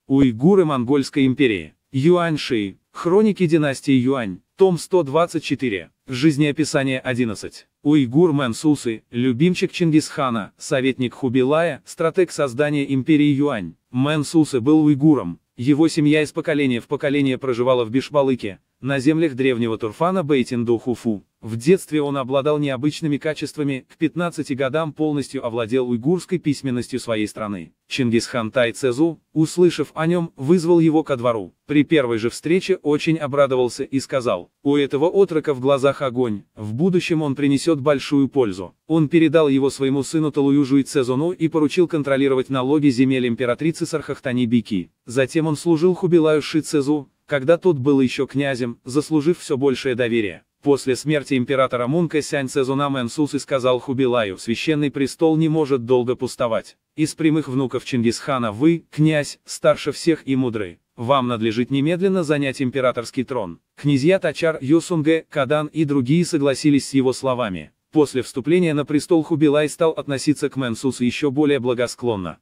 Уйгуры Монгольской империи. Юаньши. Хроники династии Юань. Том 124. Жизнеописание 11. Уйгур Мэнсусы, любимчик Чингисхана, советник Хубилая, стратег создания империи Юань. Мэнсусы был уйгуром. Его семья из поколения в поколение проживала в Бишбалыке, на землях древнего Турфана Бейтинду-Хуфу. В детстве он обладал необычными качествами, к 15 годам полностью овладел уйгурской письменностью своей страны. Чингисхан Тайцезу, услышав о нем, вызвал его ко двору. При первой же встрече очень обрадовался и сказал: «У этого отрока в глазах огонь, в будущем он принесет большую пользу». Он передал его своему сыну Талуюжу и Цезуну и поручил контролировать налоги земель императрицы Сархахтани-Бики. Затем он служил Хубилаю Ши-Цезу, когда тот был еще князем, заслужив все большее доверие. После смерти императора Мунка Сянь-Цезуна Мэнсусы сказал Хубилаю: «Священный престол не может долго пустовать. Из прямых внуков Чингисхана вы, князь, старше всех и мудрый. Вам надлежит немедленно занять императорский трон». Князья Тачар, Юсунге, Кадан и другие согласились с его словами. После вступления на престол Хубилай стал относиться к Мэнсусу еще более благосклонно.